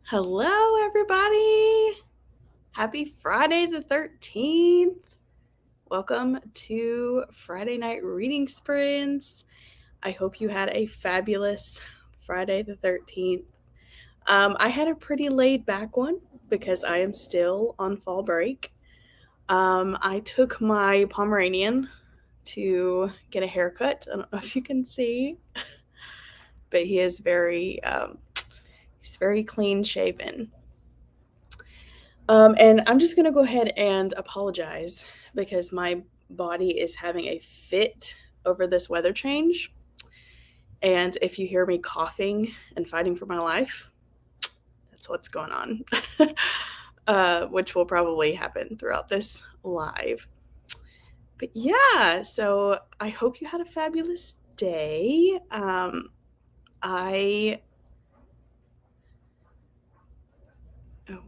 Hello, everybody. Happy Friday the 13th. Welcome to Friday Night Reading Sprints. I hope you had a fabulous Friday the 13th. I had a pretty laid back one because I am still on fall break. I took my Pomeranian to get a haircut. I don't know if you can see, but he's very clean shaven. And I'm just going to go ahead and apologize because my body is having a fit over this weather change. And if you hear me coughing and fighting for my life, that's what's going on, which will probably happen throughout this live. But yeah, so I hope you had a fabulous day. I. Oh,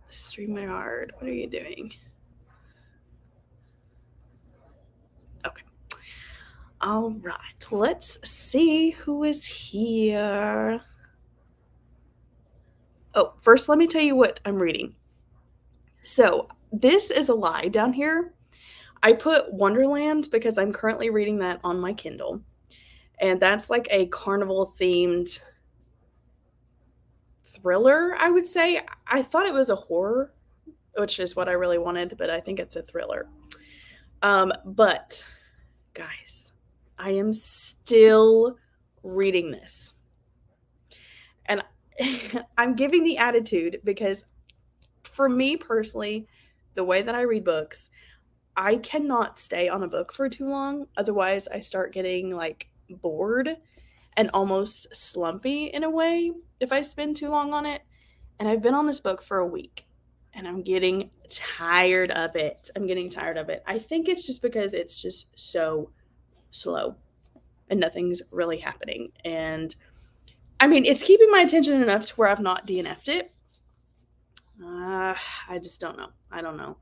StreamYard, what are you doing? Okay. All right, let's see who is here. Oh, first, let me tell you what I'm reading. So, this is a lie down here. I put Wonderland because I'm currently reading that on my Kindle. And that's like a carnival themed thriller, I would say. I thought it was a horror, which is what I really wanted, but I think it's a thriller. But, guys, I am still reading this. And I'm giving the attitude because for me personally, the way that I read books, I cannot stay on a book for too long. Otherwise, I start getting like bored and almost slumpy in a way if I spend too long on it. And I've been on this book for a week and I'm getting tired of it. I think it's just because it's just so slow and nothing's really happening. And I mean, it's keeping my attention enough to where I've not DNF'd it. I just don't know. I don't know.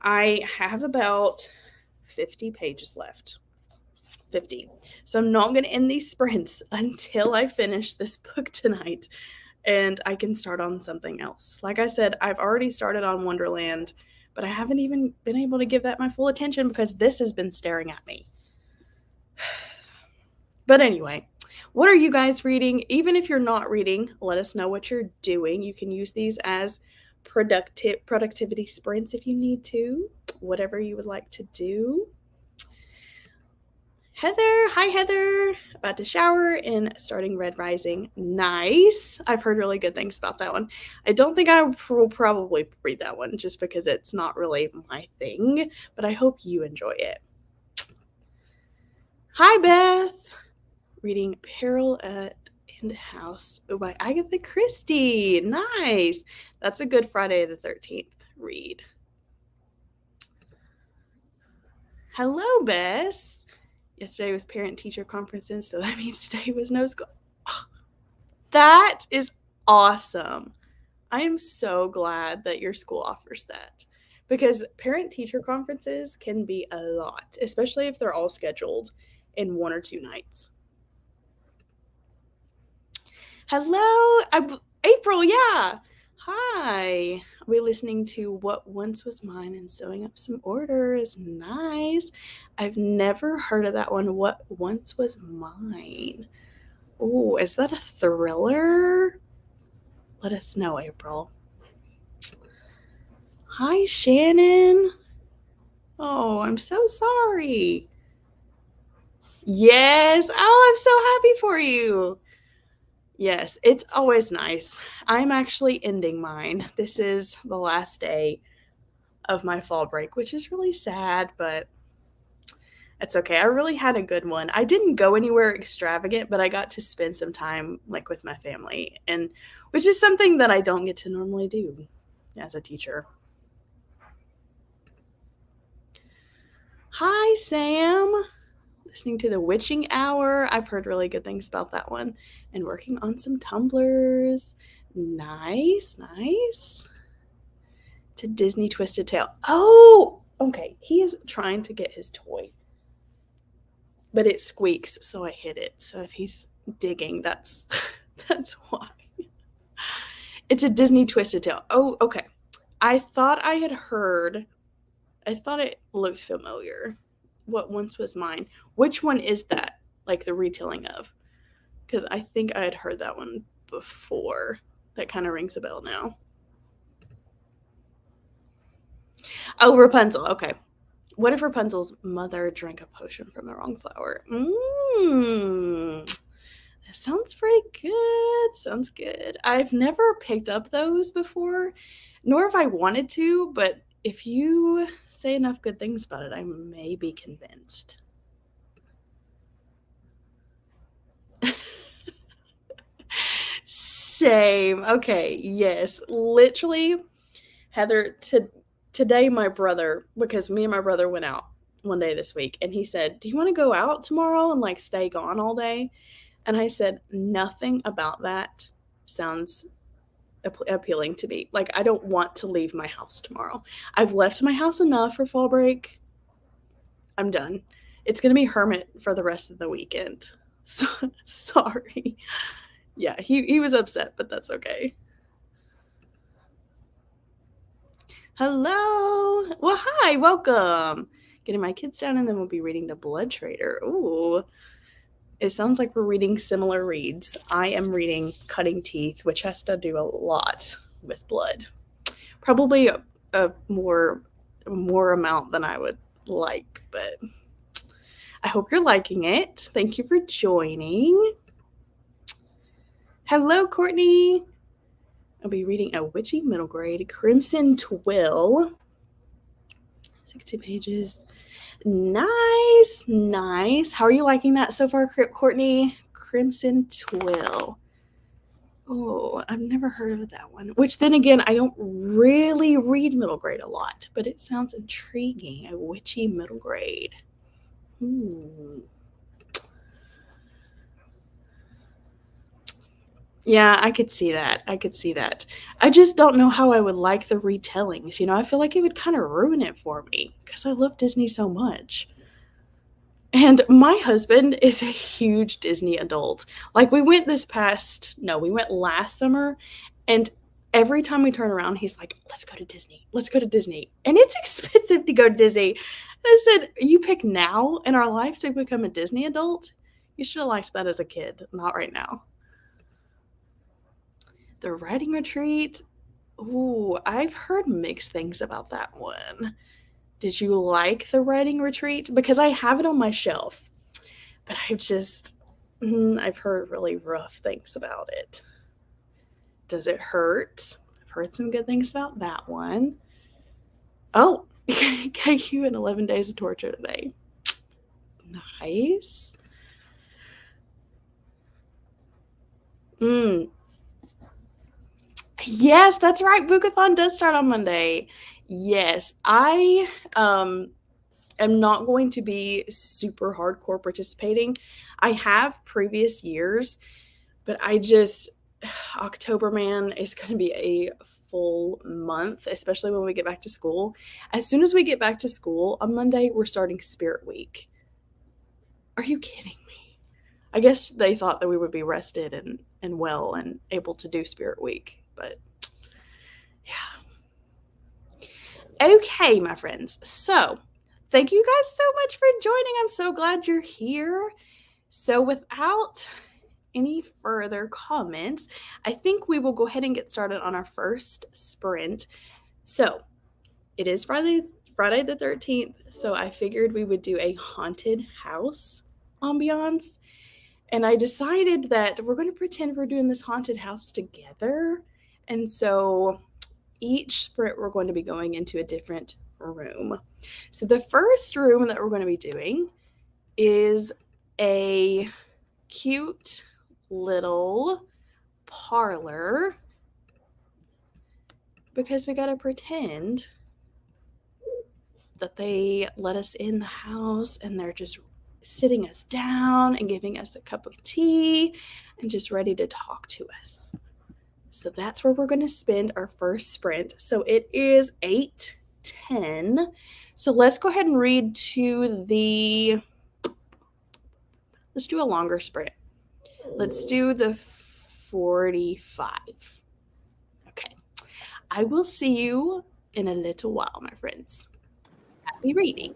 I have about 50 pages left. 50. So I'm not going to end these sprints until I finish this book tonight and I can start on something else. Like I said, I've already started on Wonderland, but I haven't even been able to give that my full attention because this has been staring at me. But anyway, what are you guys reading? Even if you're not reading, let us know what you're doing. You can use these as productivity sprints if you need to, whatever you would like to do. Heather, hi Heather. About to shower and starting Red Rising. Nice. I've heard really good things about that one. I don't think I will probably read that one just because it's not really my thing, but I hope you enjoy it. Hi Beth. Reading Peril at End House by Agatha Christie. Nice. That's a good Friday the 13th read. Hello, Bess. Yesterday was parent-teacher conferences, so that means today was no school. Oh, that is awesome. I am so glad that your school offers that because parent-teacher conferences can be a lot, especially if they're all scheduled in 1 or 2 nights. Hello, April, yeah. Hi. Are we listening to What Once Was Mine and sewing up some orders? Nice. I've never heard of that one. What Once Was Mine? Oh, is that a thriller? Let us know, April. Hi, Shannon. Oh, I'm so sorry. Yes. Oh, I'm so happy for you. Yes, it's always nice. I'm actually ending mine. This is the last day of my fall break, which is really sad, but it's okay. I really had a good one. I didn't go anywhere extravagant, but I got to spend some time like with my family, and which is something that I don't get to normally do as a teacher. Hi, Sam. Listening to The Witching Hour. I've heard really good things about that one. And working on some tumblers. Nice, nice. To Disney Twisted Tale. Oh, okay. He is trying to get his toy. But it squeaks, so I hit it. So if he's digging, that's that's why. It's a Disney Twisted Tale. Oh, okay. I thought it looked familiar. What Once Was Mine. Which one is that? Like the retelling of? Because I think I had heard that one before. That kind of rings a bell now. Oh, Rapunzel. Okay. What if Rapunzel's mother drank a potion from the wrong flower? That sounds pretty good. Sounds good. I've never picked up those before, nor have I wanted to, but if you say enough good things about it, I may be convinced. Same. Okay. Yes. Literally, Heather, today my brother, because me and my brother went out one day this week, and he said, "Do you want to go out tomorrow and like stay gone all day?" And I said, "Nothing about that sounds appealing to me. Like, I don't want to leave my house tomorrow. I've left my house enough for fall break. I'm done. It's going to be hermit for the rest of the weekend." So, sorry. Yeah, he was upset, but that's okay. Hello. Well, hi, welcome. Getting my kids down, and then we'll be reading The Blood Trader. Ooh. It sounds like we're reading similar reads. I am reading Cutting Teeth, which has to do a lot with blood. Probably a more amount than I would like, but I hope you're liking it. Thank you for joining. Hello, Courtney. I'll be reading A Witchy Middle Grade, Crimson Twill. 60 pages. Nice, nice. How are you liking that so far, Courtney? Crimson Twill. Oh, I've never heard of that one. Which then again, I don't really read middle grade a lot, but it sounds intriguing. A witchy middle grade. Yeah, I could see that. I could see that. I just don't know how I would like the retellings. I feel like it would kind of ruin it for me because I love Disney so much. And my husband is a huge Disney adult. Like, we went last summer, and every time we turn around, he's like, "Let's go to Disney. Let's go to Disney." And it's expensive to go to Disney. And I said, "You pick now in our life to become a Disney adult? You should have liked that as a kid, not right now." The writing retreat. Ooh, I've heard mixed things about that one. Did you like the writing retreat? Because I have it on my shelf, but I've heard really rough things about it. Does it hurt? I've heard some good things about that one. Oh, KQ and 11 Days of Torture today. Nice. Yes, that's right. Bookathon does start on Monday. Yes, I am not going to be super hardcore participating. I have previous years, but October, man, is going to be a full month, especially when we get back to school. As soon as we get back to school on Monday, we're starting Spirit Week. Are you kidding me? I guess they thought that we would be rested and well and able to do Spirit Week, but yeah. Okay, my friends. So, thank you guys so much for joining. I'm so glad you're here. So, without any further comments, I think we will go ahead and get started on our first sprint. So, it is Friday the 13th, so I figured we would do a haunted house ambiance. And I decided that we're going to pretend we're doing this haunted house together. And so each sprint, we're going to be going into a different room. So the first room that we're going to be doing is a cute little parlor, because we got to pretend that they let us in the house and they're just sitting us down and giving us a cup of tea and just ready to talk to us. So that's where we're going to spend our first sprint. So it is 8:10. So let's go ahead and read let's do a longer sprint. Let's do the 45. I will see you in a little while, my friends. Happy reading.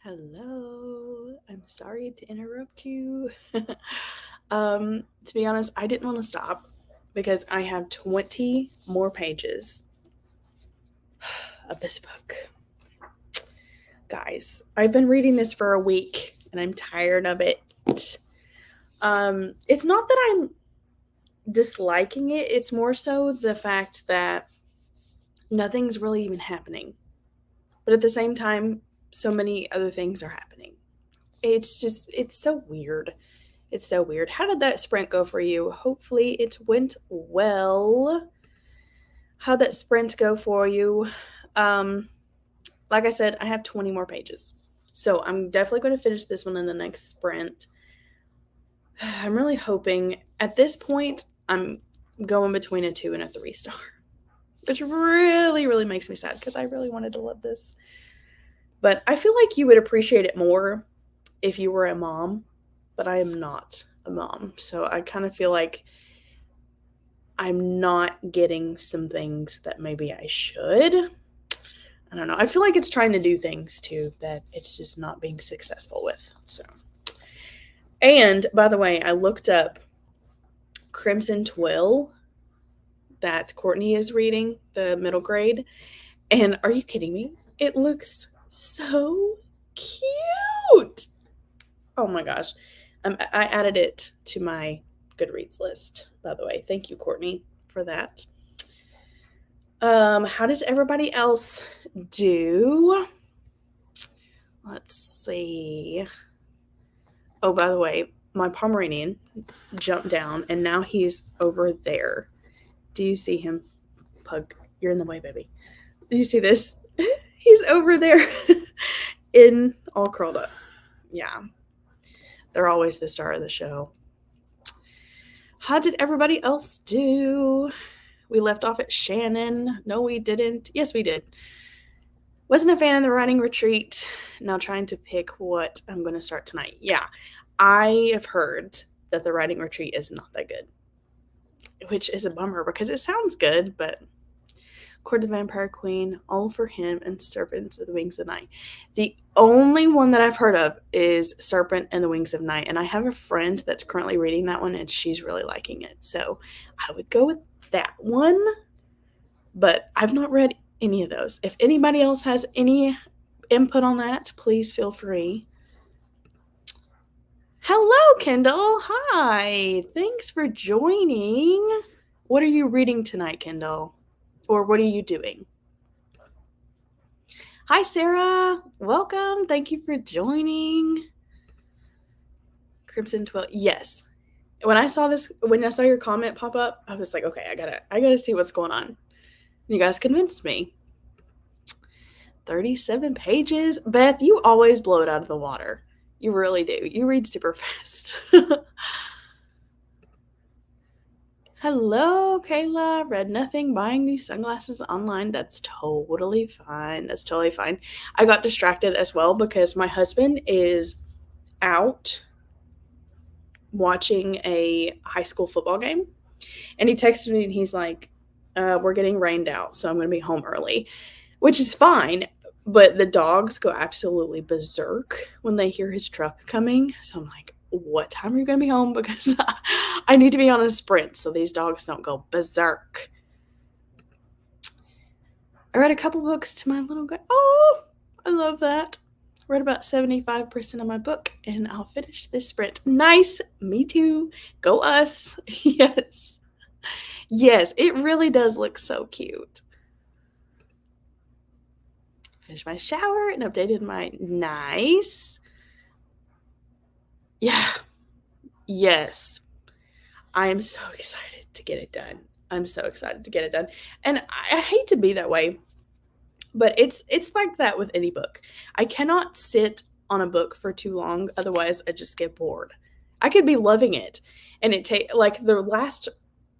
Hello. I'm sorry to interrupt you. To be honest, I didn't want to stop because I have 20 more pages of this book. Guys, I've been reading this for a week and I'm tired of it. It's not that I'm disliking it, it's more so the fact that nothing's really even happening. But at the same time, so many other things are happening. It's so weird. It's so weird. How did that sprint go for you? Hopefully it went well. How'd that sprint go for you? Like I said, I have 20 more pages. So I'm definitely going to finish this one in the next sprint. I'm really hoping at this point I'm going between a 2 and a 3 star, which really, really makes me sad because I really wanted to love this. But I feel like you would appreciate it more if you were a mom, but I am not a mom. So I kind of feel like I'm not getting some things that maybe I should. I don't know. I feel like it's trying to do things too that it's just not being successful with. So, and by the way, I looked up Crimson Twill that Courtney is reading, the middle grade. And are you kidding me? It looks so cute. Oh my gosh. I added it to my Goodreads list, by the way. Thank you, Courtney, for that. How did everybody else do? Let's see. Oh, by the way, my Pomeranian jumped down and now he's over there. Do you see him? Pug, you're in the way, baby. Do you see this? He's over there in all curled up. Yeah. They're always the star of the show. How did everybody else do? We left off at Shannon. No, we didn't. Yes, we did. Wasn't a fan of the writing retreat. Now trying to pick what I'm going to start tonight. Yeah, I have heard that the writing retreat is not that good, which is a bummer because it sounds good, but Court of the Vampire Queen, All for Him, and Serpents of the Wings of Night. The only one that I've heard of is Serpent and the Wings of Night, and I have a friend that's currently reading that one, and she's really liking it. So I would go with that one, but I've not read any of those. If anybody else has any input on that, please feel free. Hello, Kendall. Hi. Thanks for joining. What are you reading tonight, Kendall? Or what are you doing? Hi, Sarah. Welcome. Thank you for joining. Crimson 12. Yes. When I saw your comment pop up, I was like, okay, I gotta see what's going on. You guys convinced me. 37 pages. Beth, you always blow it out of the water. You really do. You read super fast. Hello, Kayla. Read nothing. Buying new sunglasses online. That's totally fine. That's totally fine. I got distracted as well because my husband is out watching a high school football game. And he texted me and he's like, we're getting rained out, so I'm going to be home early, which is fine. But the dogs go absolutely berserk when they hear his truck coming. So I'm like, what time are you going to be home? Because I need to be on a sprint so these dogs don't go berserk. I read a couple books to my little guy. Oh, I love that. Read about 75% of my book, and I'll finish this sprint. Nice. Me too. Go us. Yes. Yes, it really does look so cute. Finished my shower and updated my nice. Yeah. Yes. I am so excited to get it done. I'm so excited to get it done. And I hate to be that way, but it's like that with any book. I cannot sit on a book for too long, otherwise I just get bored. I could be loving it, and like the last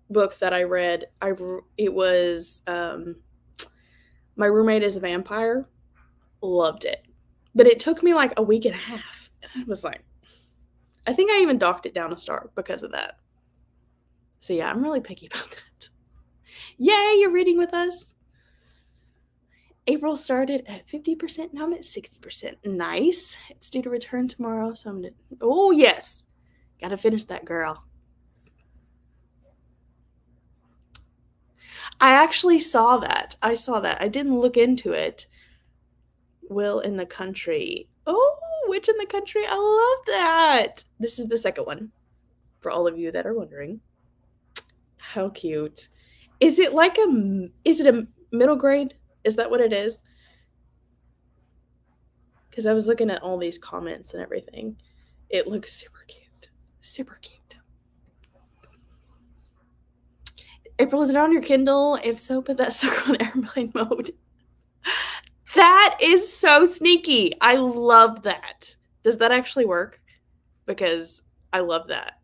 book that I read, it was My Roommate is a Vampire. Loved it, but it took me like a week and a half, and I was like, I think I even docked it down a star because of that. So yeah, I'm really picky about that. Yay, you're reading with us. April started at 50%. Now I'm at 60%. Nice. It's due to return tomorrow. So I'm going to. Oh, yes. Got to finish that, girl. I actually saw that. I saw that. I didn't look into it. Will in the Country. Oh, Witch in the Country. I love that. This is the second one, for all of you that are wondering. How cute. Is it like is it a middle grade? Is that what it is? Because I was looking at all these comments and everything. It looks super cute. Super cute. April, is it on your Kindle? If so, put that sucker on airplane mode. That is so sneaky. I love that. Does that actually work? Because I love that.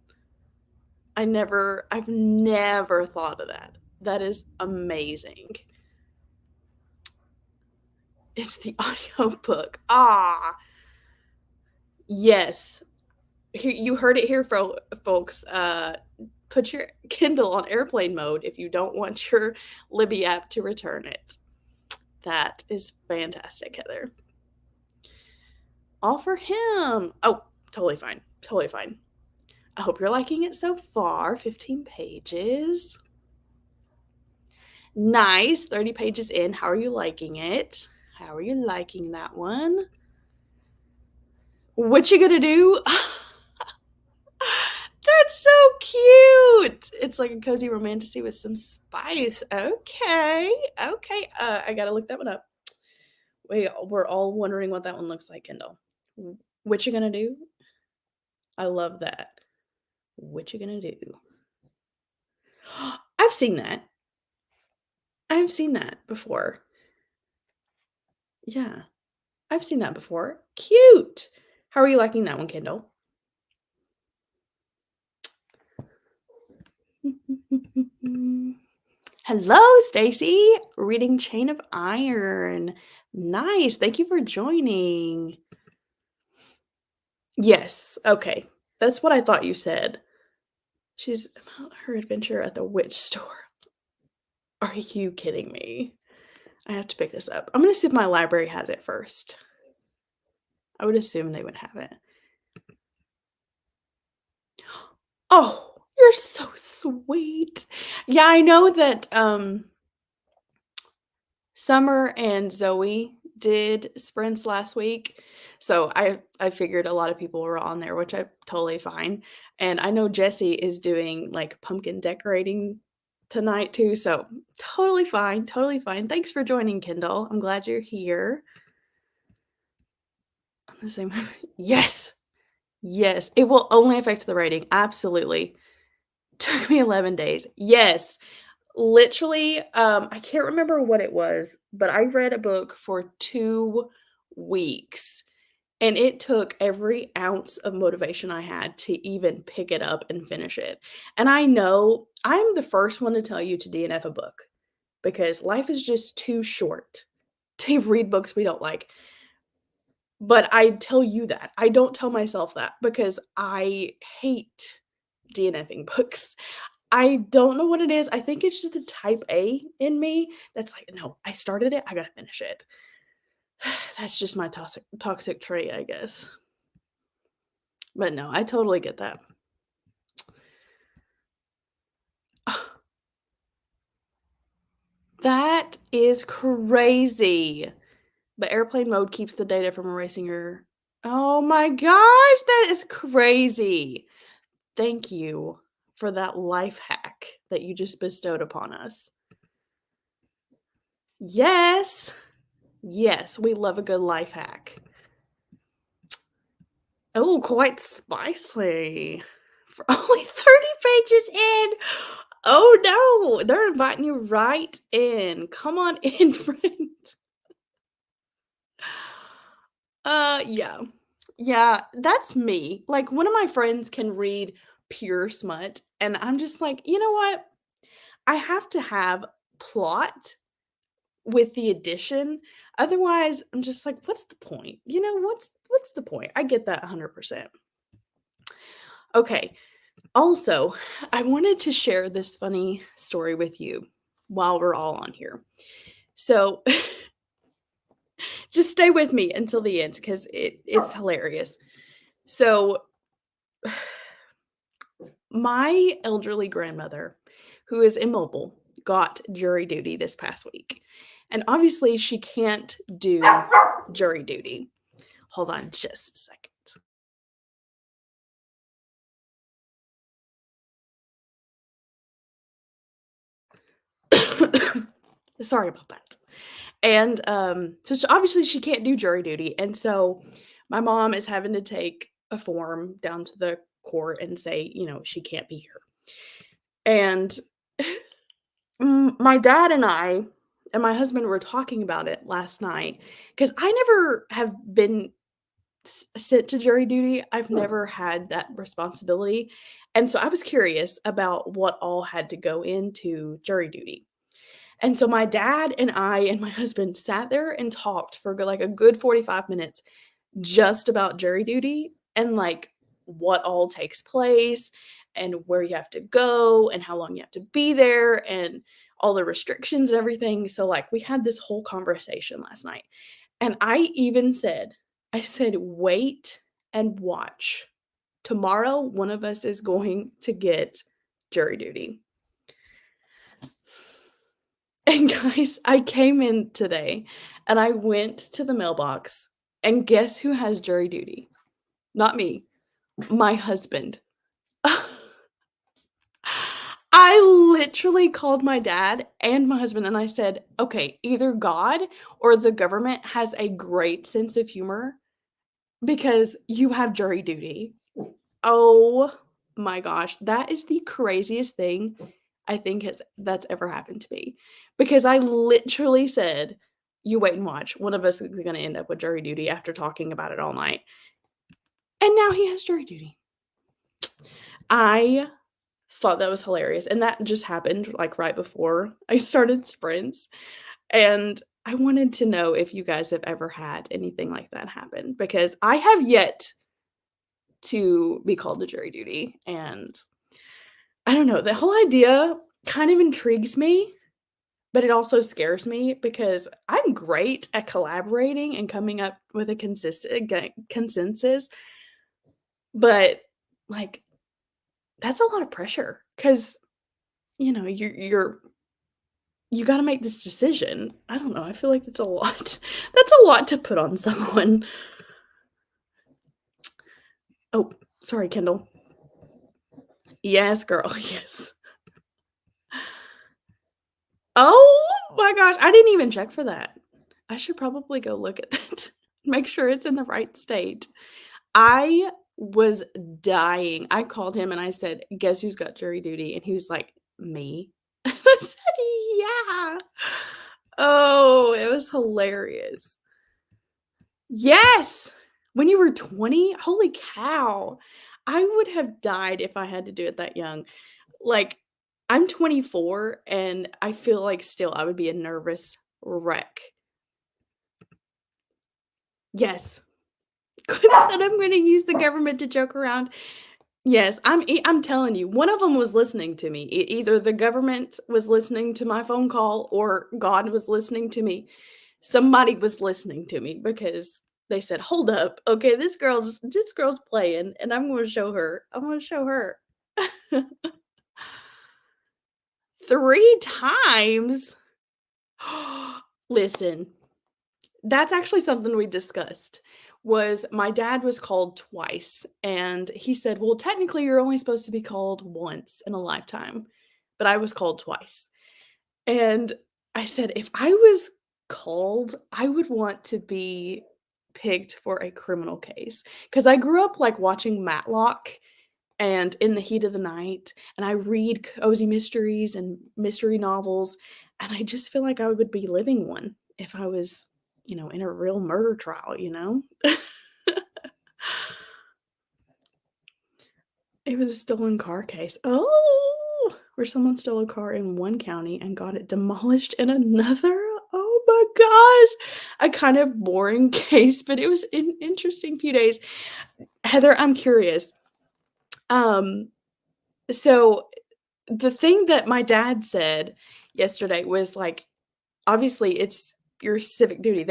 I've never thought of that. That is amazing. It's the audiobook. Ah. Yes. You heard it here, folks. Put your Kindle on airplane mode if you don't want your Libby app to return it. That is fantastic, Heather. All for him. Oh, totally fine. Totally fine. I hope you're liking it so far. 15 pages. Nice. 30 pages in. How are you liking it? How are you liking that one? What you gonna do? That's so cute. It's like a cozy romantasy with some spice. Okay. Okay. I gotta look that one up. Wait, we're all wondering what that one looks like, Kendall. What you gonna do? I love that. What you gonna do? I've seen that. I've seen that before. Yeah. I've seen that before. Cute. How are you liking that one, Kendall? Hello, Stacy. Reading Chain of Iron. Nice. Thank you for joining. Yes. Okay. That's what I thought you said. She's about her adventure at the witch store. Are you kidding me? I have to pick this up. I'm going to see if my library has it first. I would assume they would have it. Oh, you're so sweet. Yeah, I know that Summer and Zoe did sprints last week. So I figured a lot of people were on there, which I totally fine. And I know Jessie is doing like pumpkin decorating tonight too. So totally fine. Totally fine. Thanks for joining, Kendall. I'm glad you're here. I'm the same. Yes. Yes. It will only affect the rating. Absolutely. Took me 11 days. Yes. Literally, I can't remember what it was, but I read a book for 2 weeks, and it took every ounce of motivation I had to even pick it up and finish it. And I know I'm the first one to tell you to DNF a book because life is just too short to read books we don't like. But I tell you that. I don't tell myself that because I hate DNFing books. I don't know what it is. I think it's just the type A in me that's like, no, I started it, I gotta finish it. That's just my toxic trait, I guess. But no, I totally get that. That is crazy. But airplane mode keeps the data from erasing your. Oh my gosh, that is crazy. Thank you for that life hack that you just bestowed upon us. Yes. Yes, we love a good life hack. Oh, quite spicy. For only 30 pages in. Oh no, they're inviting you right in. Come on in, friend. Yeah. Yeah, that's me. Like one of my friends can read pure smut and I'm just like, "You know what? I have to have plot with the addition. Otherwise, I'm just like, what's the point? You know, what's the point?" I get that 100%. Okay. Also, I wanted to share this funny story with you while we're all on here. So, just stay with me until the end because it's hilarious. So, my elderly grandmother, who is immobile, got jury duty this past week. And obviously, she can't do jury duty. Hold on just a second. Sorry about that. And so obviously she can't do jury duty. And so my mom is having to take a form down to the court and say, she can't be here. And my dad and I and my husband were talking about it last night because I never have been sent to jury duty. I've never had that responsibility. And so I was curious about what all had to go into jury duty. And so my dad and I and my husband sat there and talked for like a good 45 minutes just about jury duty and like what all takes place and where you have to go and how long you have to be there and all the restrictions and everything. So like we had this whole conversation last night. And I said, wait and watch. Tomorrow, one of us is going to get jury duty. And guys, I came in today and I went to the mailbox, and guess who has jury duty? Not me, my husband. I literally called my dad and my husband and I said, okay, either God or the government has a great sense of humor because you have jury duty. Oh my gosh, that is the craziest thing I think that's ever happened to me. Because I literally said, "You wait and watch. One of us is gonna end up with jury duty after talking about it all night." And now he has jury duty. I thought that was hilarious, and that just happened, like, right before I started sprints, and I wanted to know if you guys have ever had anything like that happen, because I have yet to be called to jury duty, and I don't know, the whole idea kind of intrigues me, but it also scares me because I'm great at collaborating and coming up with a consensus, but, like, that's a lot of pressure because you gotta make this decision. I don't know, I feel like it's a lot. That's a lot to put on someone. Oh, sorry, Kendall. Yes, girl, yes. Oh my gosh, I didn't even check for that. I should probably go look at that. Make sure it's in the right state. I was dying. I called him and I said, "Guess who's got jury duty?" And he was like, "Me." I said, "Yeah." Oh, it was hilarious. Yes! When you were 20? Holy cow. I would have died if I had to do it that young. Like, I'm 24, and I feel like still I would be a nervous wreck. Yes. Said I'm gonna use the government to joke around. Yes, I'm telling you, one of them was listening to me. Either the government was listening to my phone call or God was listening to me. Somebody was listening to me because they said, "Hold up. Okay, this girl's playing, and I'm gonna show her. I'm gonna show her." 3 times? Listen, that's actually something we discussed, was my dad was called twice, and he said, "Well, technically, you're only supposed to be called once in a lifetime," but I was called twice, and I said, "If I was called, I would want to be picked for a criminal case because I grew up, like, watching Matlock and In the Heat of the Night, and I read cozy mysteries and mystery novels, and I just feel like I would be living one if I was, in a real murder trial, you know? It was a stolen car case. Oh, where someone stole a car in one county and got it demolished in another? Oh my gosh. A kind of boring case, but it was an interesting few days. Heather, I'm curious. Um, so the thing that my dad said yesterday was like, obviously, it's your civic duty.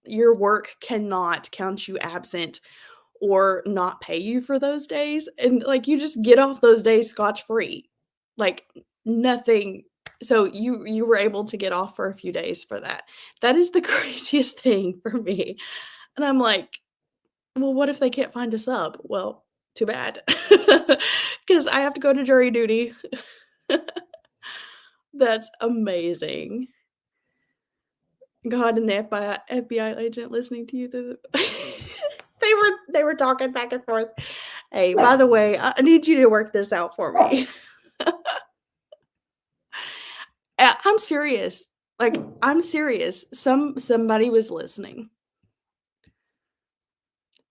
Your work cannot count you absent or not pay you for those days, and, like, you just get off those days scotch-free. Like, nothing so you were able to get off for a few days for that. That is the craziest thing for me, and I'm like, "Well, what if they can't find a sub?" Well, too bad, because I have to go to jury duty. That's amazing. God, and the FBI agent listening to you through the they were talking back and forth. "Hey, by the way, I need you to work this out for me." I'm serious. Like, I'm serious. Somebody was listening.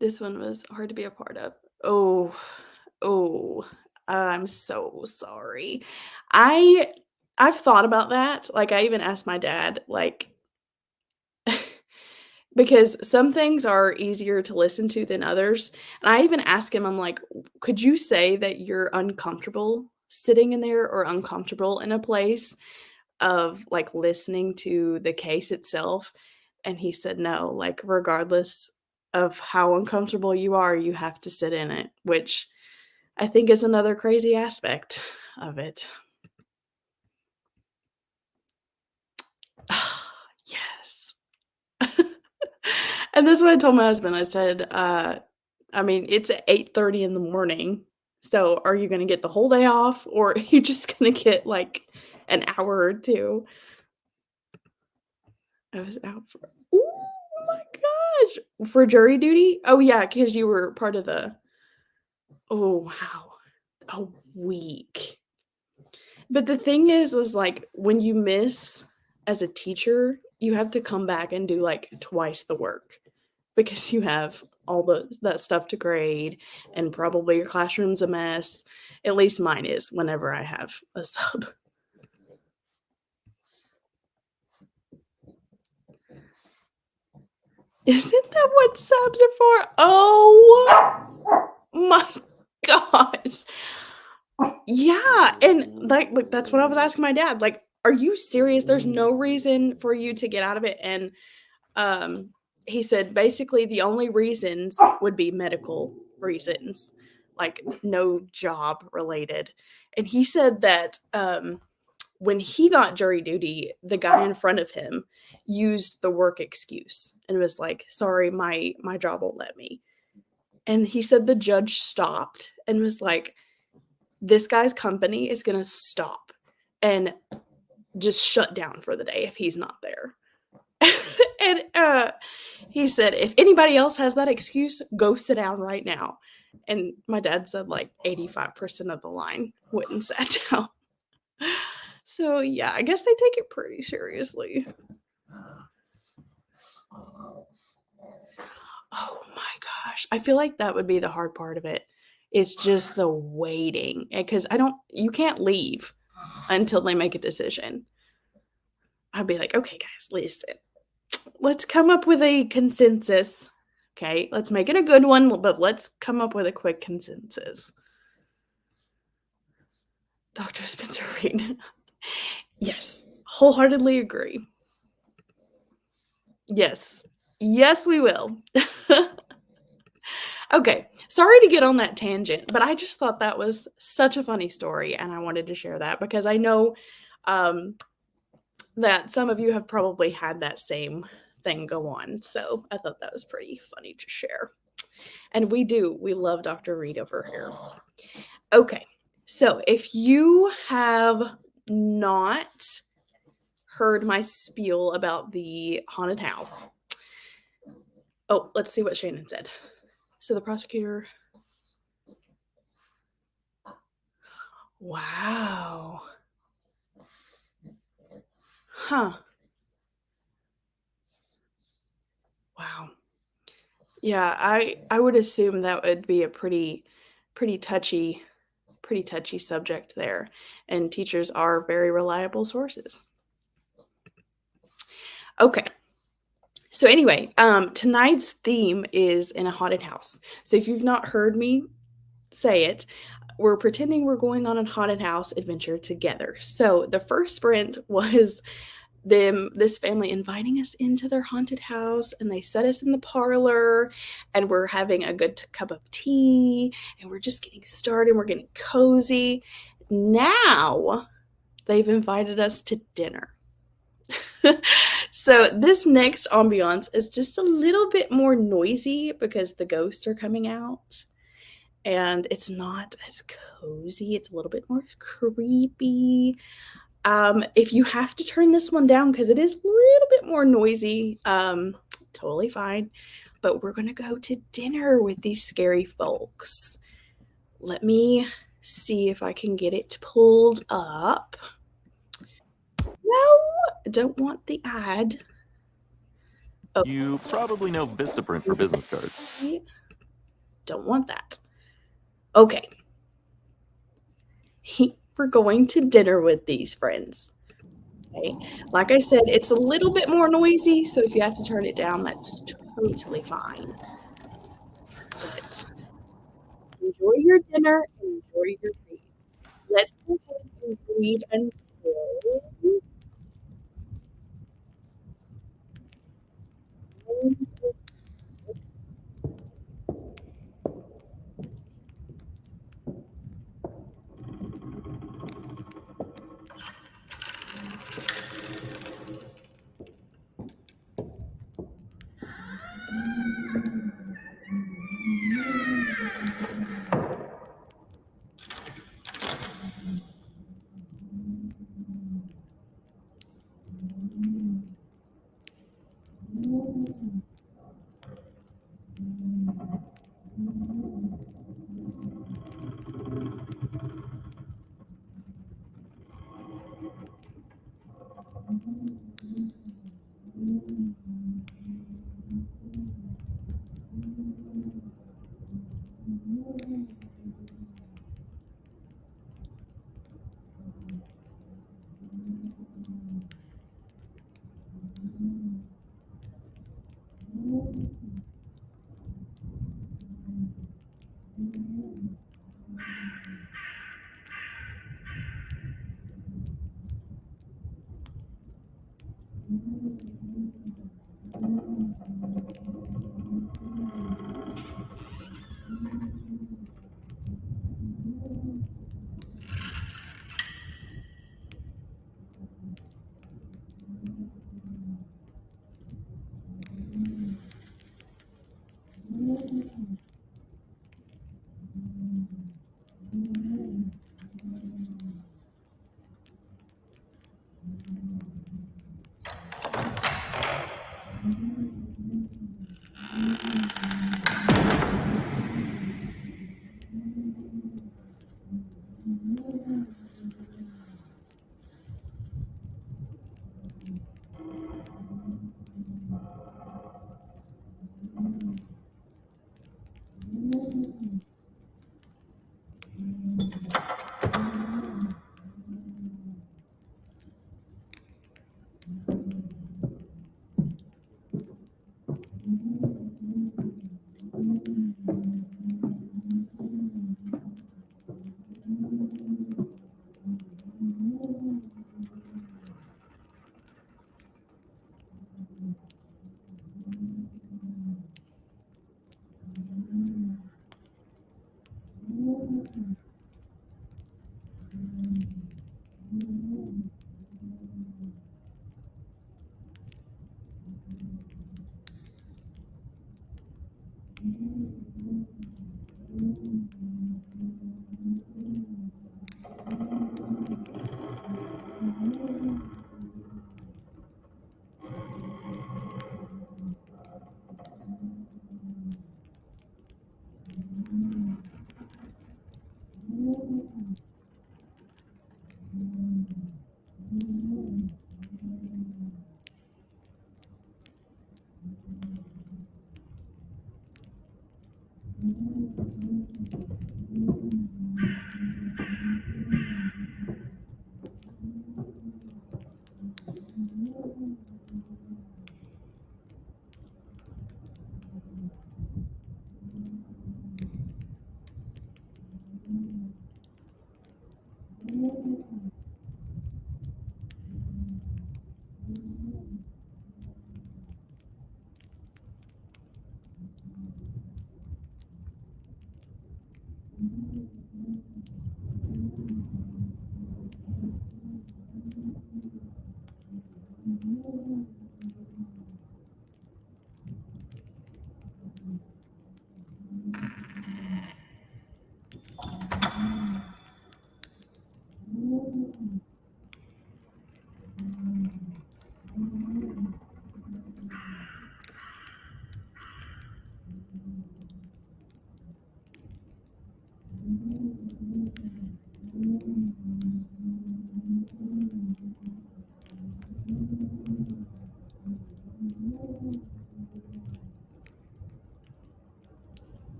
This one was hard to be a part of. Oh, oh, I'm so sorry. I I've thought about that. Like, I even asked my dad, like because some things are easier to listen to than others, and I even asked him, I'm like, "Could you say that you're uncomfortable sitting in there or uncomfortable in a place of, like, listening to the case itself?" And he said, "No, like, regardless of how uncomfortable you are, you have to sit in it," which I think is another crazy aspect of it. Yes. And this is what I told my husband. I said, I mean, it's at 8:30 in the morning, so are you gonna get the whole day off, or are you just gonna get, like, an hour or 2?" I was out for my gosh! For jury duty? Oh, yeah, because you were part of the oh, wow. A week. But the thing is, like, when you miss as a teacher, you have to come back and do, like, twice the work because you have all that stuff to grade and probably your classroom's a mess. At least mine is whenever I have a sub. Isn't that what subs are for? Oh my gosh. Yeah, and, like, that's what I was asking my dad, like, "Are you serious? There's no reason for you to get out of it?" And, um, he said, basically, the only reasons would be medical reasons, like, no job related. And he said that, when he got jury duty, the guy in front of him used the work excuse and was like, "Sorry, my job won't let me." And he said the judge stopped and was like, "This guy's company is gonna stop and just shut down for the day if he's not there." And, he said, "If anybody else has that excuse, go sit down right now." And my dad said, like, 85% of the line went and sat down. So, yeah, I guess they take it pretty seriously. Oh my gosh. I feel like that would be the hard part of it. It's just the waiting, because I don't you can't leave until they make a decision. I'd be like, "Okay, guys, listen. Let's come up with a consensus. Okay, let's make it a good one, but let's come up with a quick consensus." Dr. Spencer Reid. Yes, wholeheartedly agree. Yes. Yes, we will. Okay, sorry to get on that tangent, but I just thought that was such a funny story, and I wanted to share that because I know, um, that some of you have probably had that same thing go on, so I thought that was pretty funny to share. And we do, we love Dr. Reid over here. Okay, so if you have not heard my spiel about the haunted house, oh, let's see what Shannon said. So the prosecutor, wow. Huh. Wow. Yeah, I would assume that would be a pretty touchy pretty touchy subject there, and teachers are very reliable sources. Okay. So anyway, tonight's theme is in a haunted house. So if you've not heard me say it, we're pretending we're going on a haunted house adventure together. So the first sprint was this family inviting us into their haunted house, and they set us in the parlor, and we're having a good cup of tea, and we're just getting started, we're getting cozy. Now they've invited us to dinner. So this next ambiance is just a little bit more noisy because the ghosts are coming out, and it's not as cozy. It's a little bit more creepy. If you have to turn this one down because it is a little bit more noisy, totally fine. But we're gonna go to dinner with these scary folks. Let me see if I can get it pulled up. No, don't want the ad. Oh, You probably know Vistaprint for business cards. don't want that. Okay. We're going to dinner with these friends. Okay. Like I said, it's a little bit more noisy, so if you have to turn it down, that's totally fine. But enjoy your dinner and enjoy your read. Let's go ahead and read until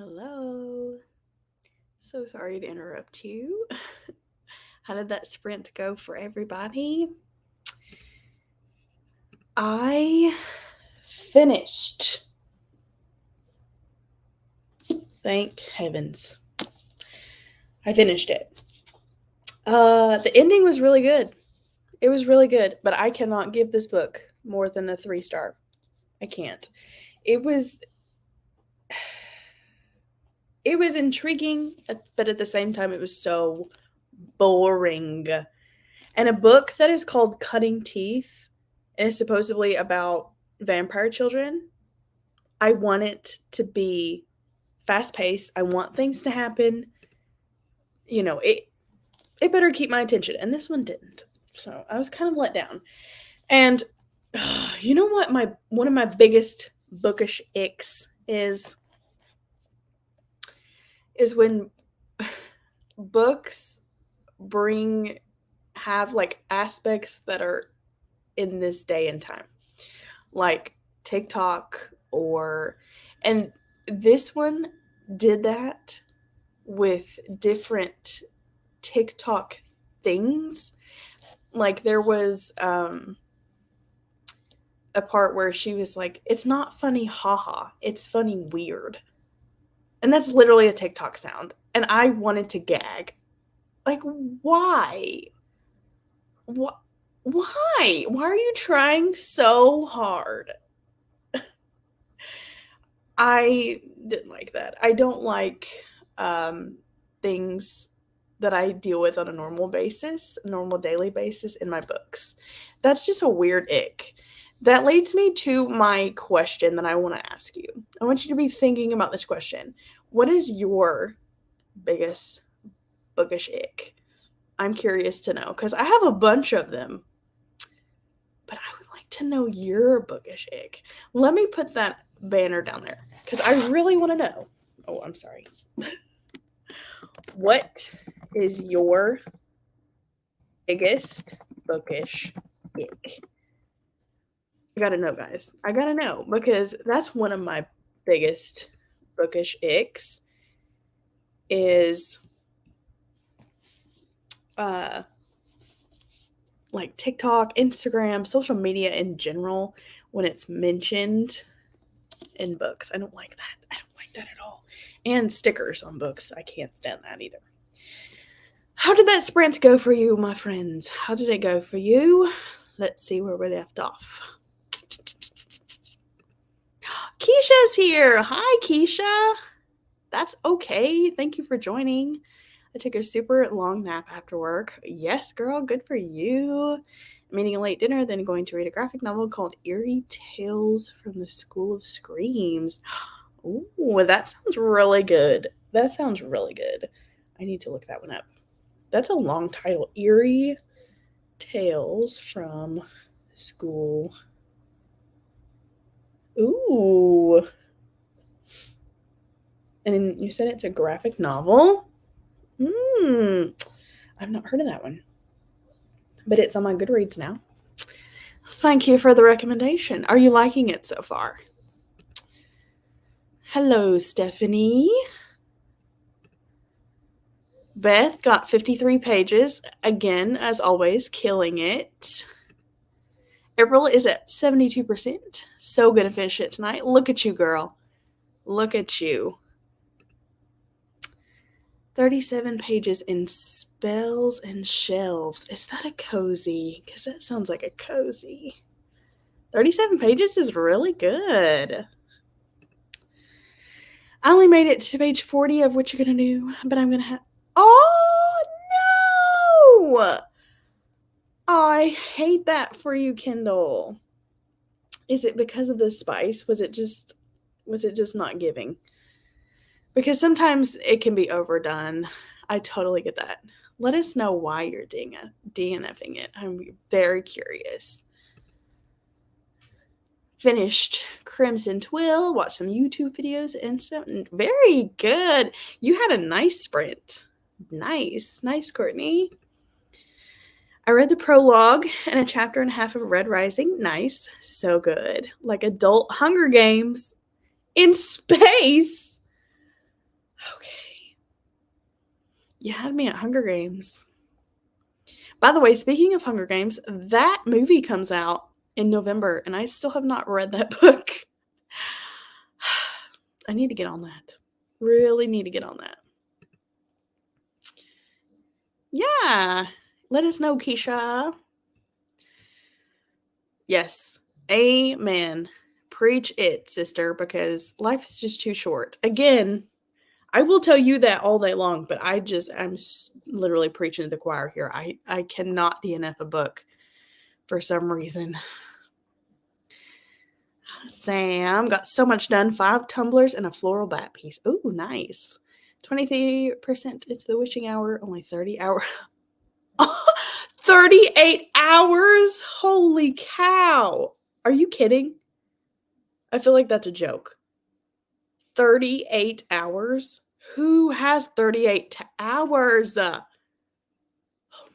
Hello. So sorry to interrupt you. How did that sprint go for everybody? I finished. Thank heavens. I finished it. The ending was really good. It was really good, but I cannot give this book more than a 3-star. I can't. It was intriguing, but at the same time, it was so boring. And a book that is called Cutting Teeth and is supposedly about vampire children, I want it to be fast-paced. I want things to happen. You know, it better keep my attention, and this one didn't. So I was kind of let down. And you know what one of my biggest bookish icks is when books have like aspects that are in this day and time, like TikTok and this one did that with different TikTok things. Like there was a part where she was like, it's not funny, haha, it's funny weird. And that's literally a TikTok sound. And I wanted to gag. Like, why? Why? Why are you trying so hard? I didn't like that. I don't like things that I deal with on a normal daily basis in my books. That's just a weird ick. That leads me to my question that I want to ask you. I want you to be thinking about this question. What is your biggest bookish ick? I'm curious to know because I have a bunch of them, but I would like to know your bookish ick. Let me put that banner down there because I really want to know. Oh, I'm sorry. What is your biggest bookish ick? I gotta know, guys. I gotta know because that's one of my biggest bookish icks is like TikTok, Instagram, social media in general when it's mentioned in books. I don't like that. I don't like that at all. And stickers on books. I can't stand that either. How did that sprint go for you, my friends? How did it go for you? Let's see where we left off. Keisha's here. Hi, Keisha. That's okay. Thank you for joining. I took a super long nap after work. Yes, girl, good for you. I'm eating a late dinner, then going to read a graphic novel called Eerie Tales from the School of Screams. Ooh, that sounds really good. That sounds really good. I need to look that one up. That's a long title. Eerie Tales from the School. Ooh. And you said it's a graphic novel? I've not heard of that one. But it's on my Goodreads now. Thank you for the recommendation. Are you liking it so far? Hello, Stephanie. Beth got 53 pages. Again, as always, killing it. April is at 72%. So gonna finish it tonight. Look at you, girl. Look at you. 37 pages in Spells and Shelves. Is that a cozy? Because that sounds like a cozy. 37 pages is really good. I only made it to page 40 of What You're Gonna Do, but I'm gonna have... Oh, no! I hate that for you, Kindle. Is it because of the spice? Was it just not giving? Because sometimes it can be overdone. I totally get that. Let us know why you're DNFing it. I'm very curious. Finished Crimson Twill. Watched some YouTube videos and some. Very good. You had a nice sprint. Nice, Courtney. I read the prologue and a chapter and a half of Red Rising. Nice. So good. Like adult Hunger Games in space. Okay. You had me at Hunger Games. By the way, speaking of Hunger Games, that movie comes out in November, and I still have not read that book. I need to get on that. Really need to get on that. Yeah. Let us know, Keisha. Yes. Amen. Preach it, sister, because life is just too short. Again, I will tell you that all day long, but I'm literally preaching to the choir here. I cannot DNF a book for some reason. Sam got so much done. 5 tumblers and a floral bat piece. Ooh, nice. 23% into the witching hour. Only 30 hours. 38 hours? Holy cow. Are you kidding? I feel like that's a joke. 38 hours? Who has 38 hours? Oh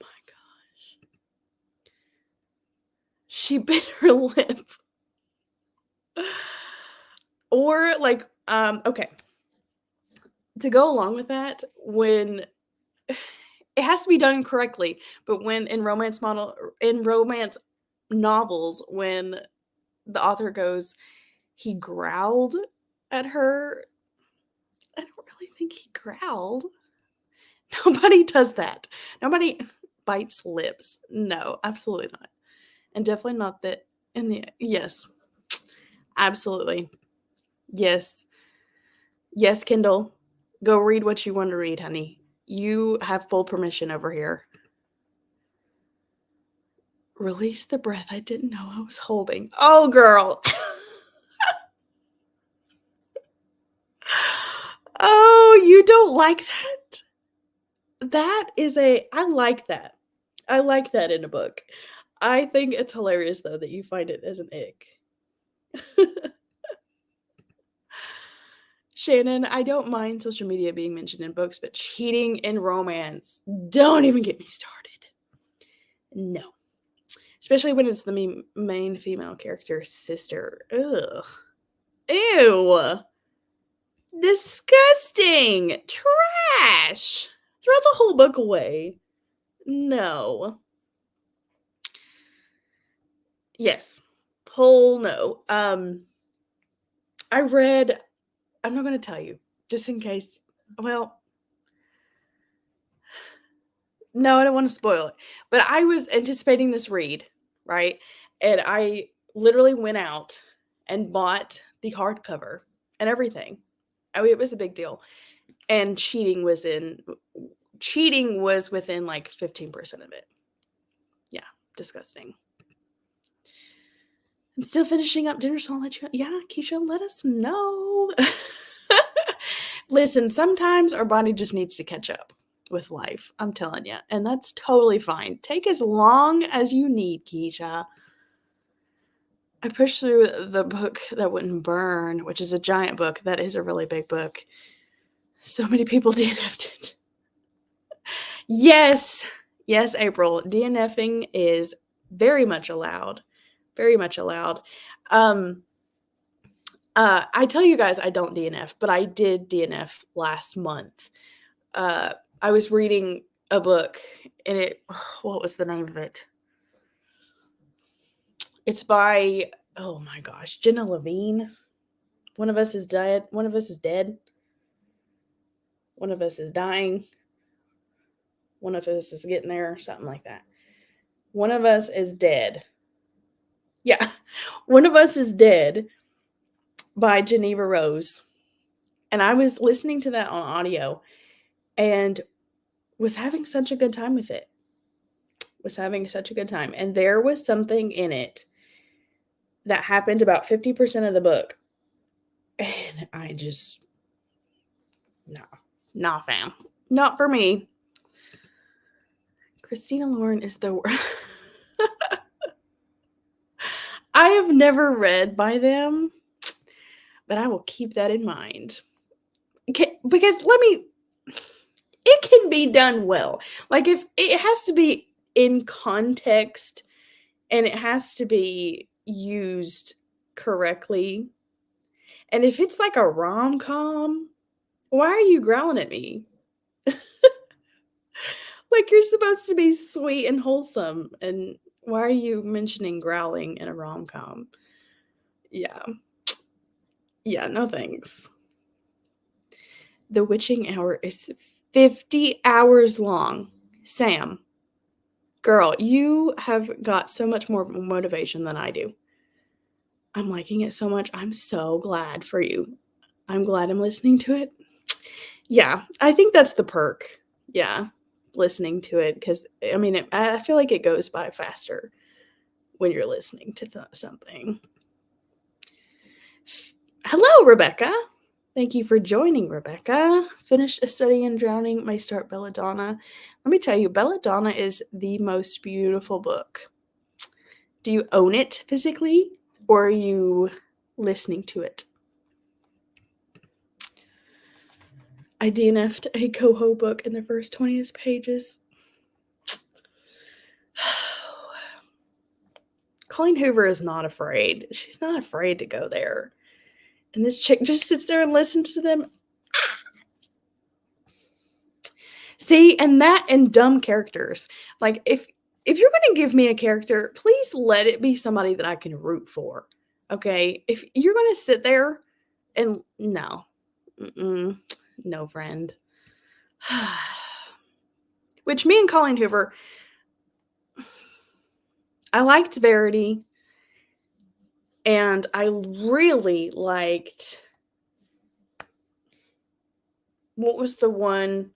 my gosh. She bit her lip. Or like, okay. To go along with that, when it has to be done correctly, but when in romance novels, when the author goes, he growled at her, I don't really think he growled. Nobody does that. Nobody bites lips. No, absolutely not. And definitely not that in the yes. Absolutely. Yes. Yes, Kindle. Go read what you want to read, honey. You have full permission over here. Release the breath I didn't know I was holding. Oh, girl. Oh, you don't like that? That is I like that. I like that in a book. I think it's hilarious, though, that you find it as an ick. Shannon, I don't mind social media being mentioned in books, but cheating in romance, don't even get me started. No. Especially when it's the main female character's sister. Ugh. Ew. Disgusting. Trash. Throw the whole book away. No. Yes. Whole no. I read, I'm not going to tell you, just in case. Well, no, I don't want to spoil it. But I was anticipating this read, right? And I literally went out and bought the hardcover and everything. I mean, it was a big deal. And cheating was within like 15% of it. Yeah, disgusting. I'm still finishing up dinner, so I'll let you know. Yeah, Keisha, let us know. Listen, sometimes our body just needs to catch up with life. I'm telling you. And that's totally fine. Take as long as you need, Keisha. I pushed through the book that wouldn't burn, which is a giant book. That is a really big book. So many people DNF'd it. Yes. Yes, April. DNFing is very much allowed. Very much allowed. I tell you guys I don't DNF, but I did DNF last month. I was reading a book, and what was the name of it? It's by, oh my gosh, Jenna Levine. One of us is dead. One of us is dead. One of us is dying. One of us is getting there, something like that. One of us is dead. Yeah. One of Us is Dead by Geneva Rose. And I was listening to that on audio and was having such a good time with it. And there was something in it that happened about 50% of the book. And I just, no, nah, fam. Not for me. Christina Lauren is the worst. I have never read by them, but I will keep that in mind. Because it can be done well. Like, if it has to be in context and it has to be used correctly. And if it's like a rom-com, Why are you growling at me? Like you're supposed to be sweet and wholesome, and why are you mentioning growling in a rom-com? Yeah. Yeah, no thanks. The witching hour is 50 hours long. Sam, girl, you have got so much more motivation than I do. I'm liking it so much. I'm so glad for you. I'm glad I'm listening to it. Yeah, I think that's the perk. Yeah, listening to it because I mean, I feel like it goes by faster when you're listening to something. Hello, Rebecca. Thank you for joining, Rebecca. Finished a study in drowning, may start Belladonna. Let me tell you, Belladonna is the most beautiful book. Do you own it physically, or are you listening to it? I DNF'd a Coho book in the first 20 pages. Colleen Hoover is not afraid. She's not afraid to go there. And this chick just sits there and listens to them. See, and that and dumb characters. Like if you're going to give me a character, please let it be somebody that I can root for. Okay? If you're going to sit there and no. No, friend. Which me and Colleen Hoover, I liked Verity, and I really liked, what was the one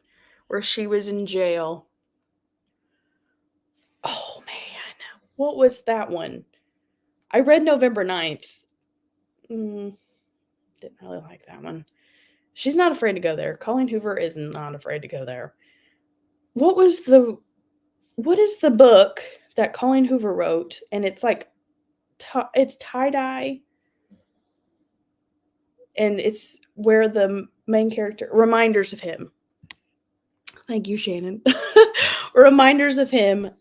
where she was in jail? Oh man, what was that one? I read November 9th. Didn't really like that one. She's not afraid to go there. Colleen Hoover is not afraid to go there. What is the book that Colleen Hoover wrote? And it's like, it's tie-dye. And it's where the main character, Reminders of Him. Thank you, Shannon. Reminders of Him.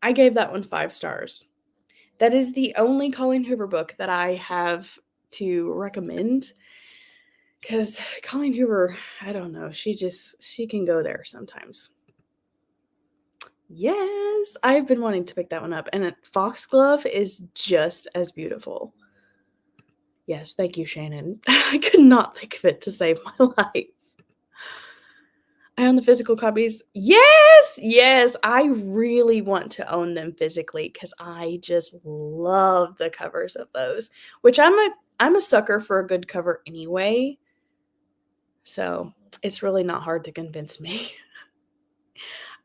I gave that one 5 stars. That is the only Colleen Hoover book that I have to recommend. Because Colleen Hoover, I don't know, she can go there sometimes. Yes, I've been wanting to pick that one up. And Foxglove is just as beautiful. Yes, thank you, Shannon. I could not think of it to save my life. I own the physical copies. Yes, I really want to own them physically because I just love the covers of those. Which I'm a sucker for a good cover anyway. So it's really not hard to convince me.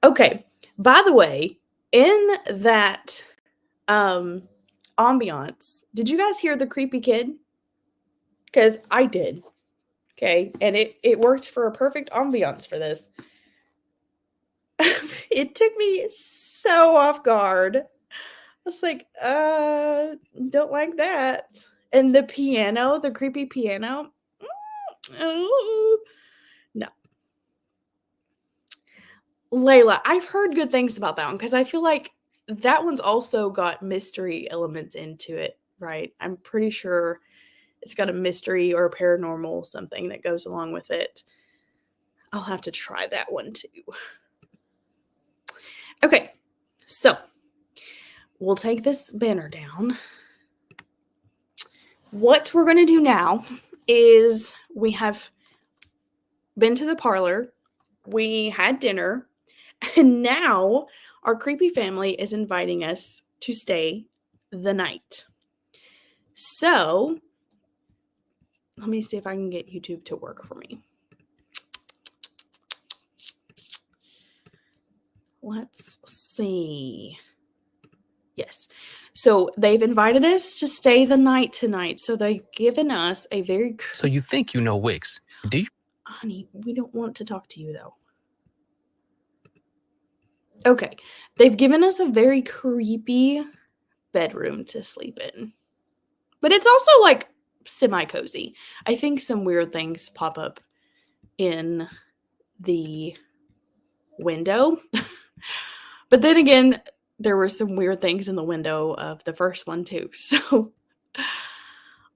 Okay, by the way, in that ambiance, did you guys hear the creepy kid? Because I did. Okay, and it worked for a perfect ambiance for this. It took me so off guard. I was like, don't like that. And the piano, the creepy piano. No. Layla, I've heard good things about that one because I feel like that one's also got mystery elements into it, right? I'm pretty sure it's got a mystery or a paranormal something that goes along with it. I'll have to try that one too. Okay, so we'll take this banner down. What we're going to do now is we have been to the parlor, we had dinner, and now our creepy family is inviting us to stay the night. So let me see if I can get YouTube to work for me. Let's see. Yes. So they've invited us to stay the night tonight. So they've given us a very... So you think you know Wix, do you? Honey, we don't want to talk to you, though. Okay. They've given us a very creepy bedroom to sleep in. But it's also, like, semi-cozy. I think some weird things pop up in the window. But then again, there were some weird things in the window of the first one too. So,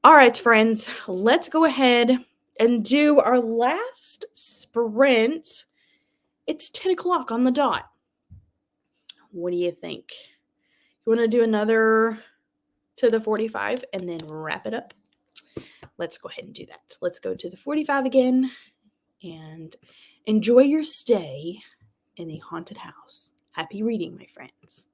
all right, friends, let's go ahead and do our last sprint. It's 10 o'clock on the dot. What do you think? You want to do another to the 45 and then wrap it up? Let's go ahead and do that. Let's go to the 45 again and enjoy your stay in the haunted house. Happy reading, my friends.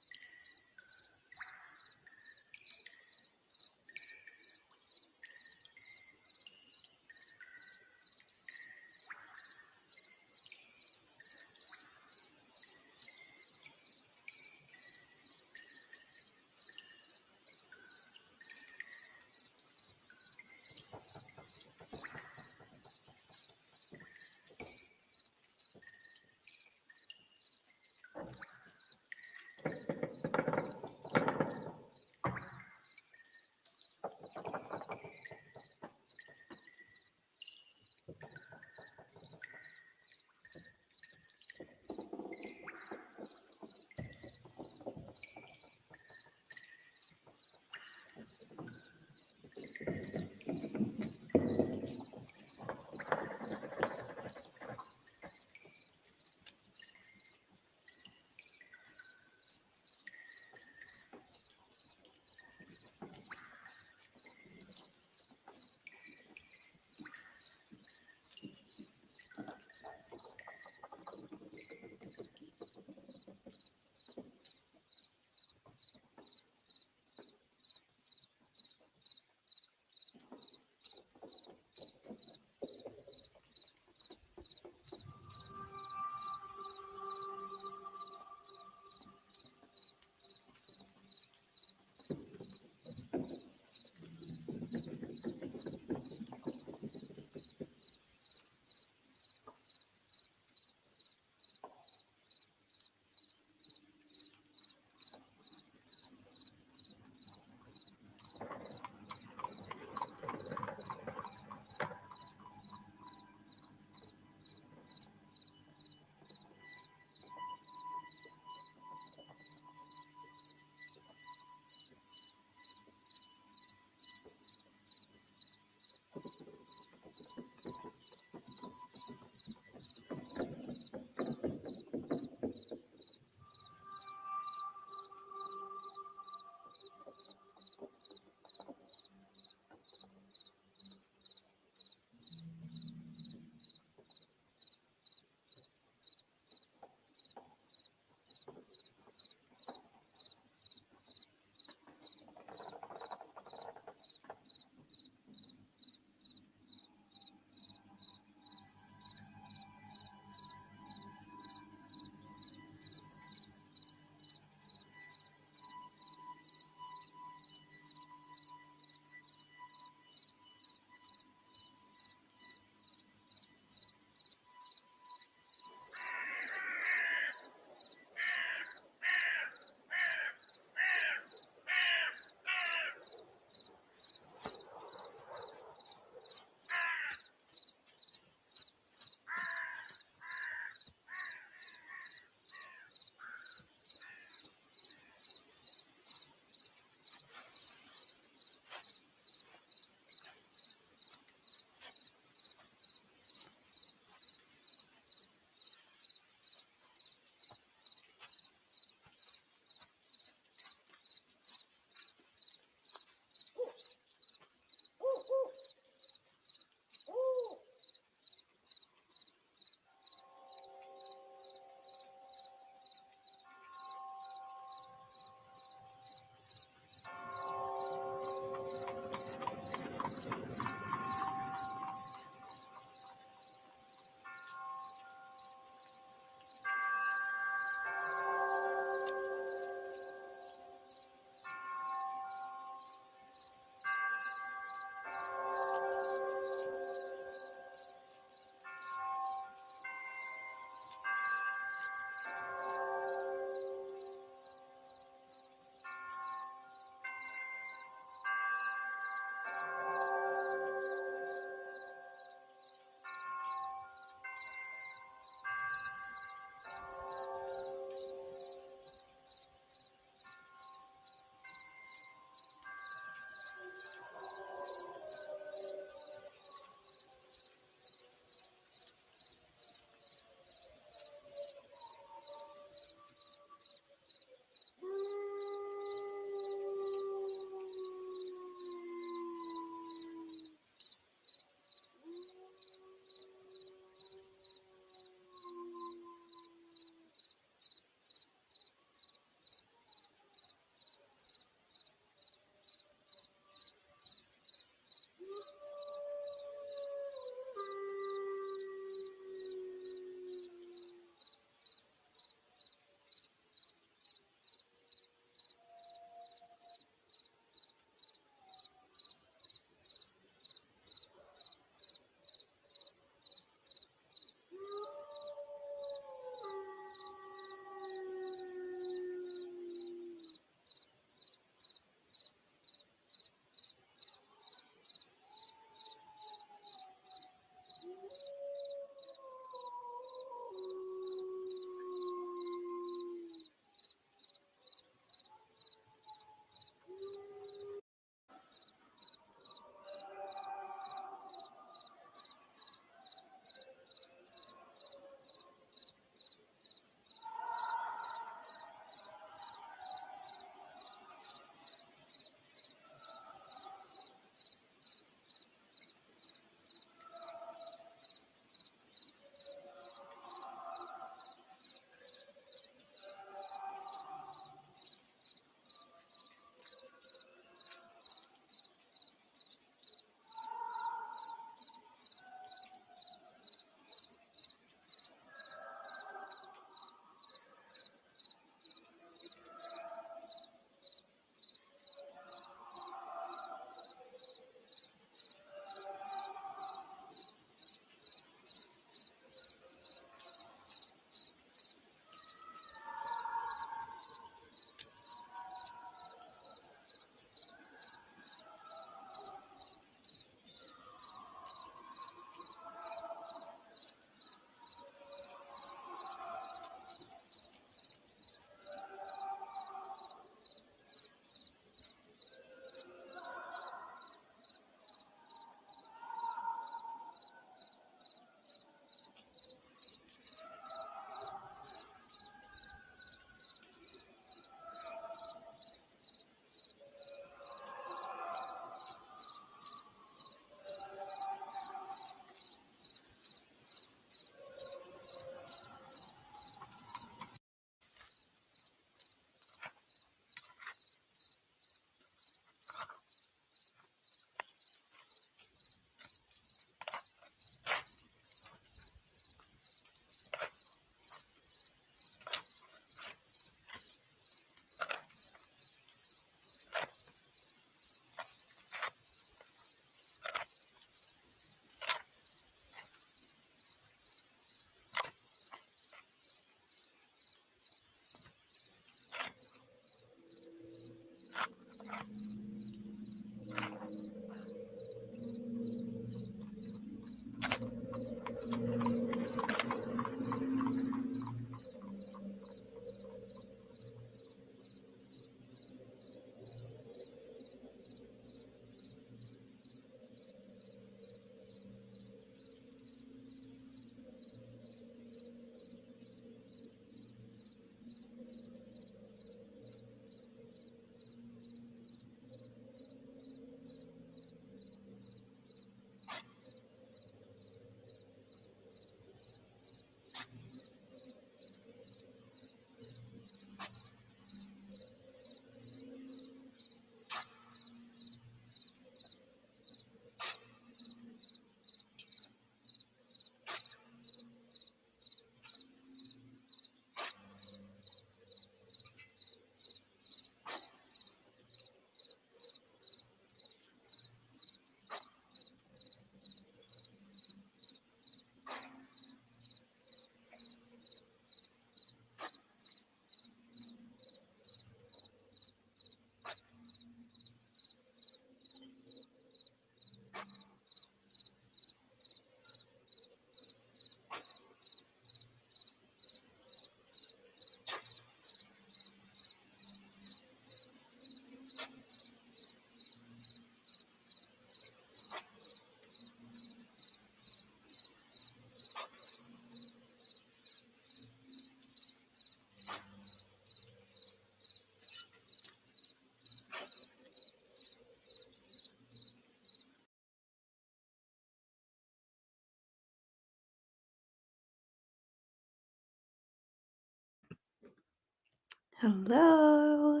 Hello.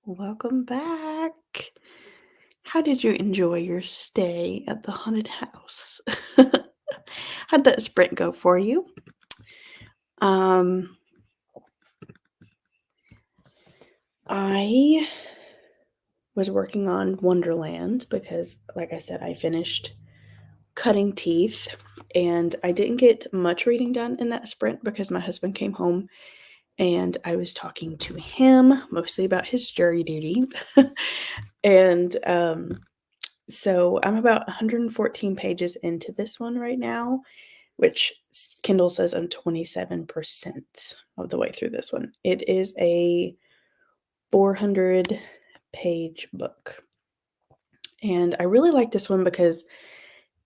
Welcome back. How did you enjoy your stay at the haunted house? How'd that sprint go for you? Um, I was working on Wonderland because, like I said, I finished Cutting Teeth, and I didn't get much reading done in that sprint because my husband came home and I was talking to him mostly about his jury duty. and So I'm about 114 pages into this one right now, which Kindle says I'm 27% of the way through this one. It is a 400-page book. And I really like this one because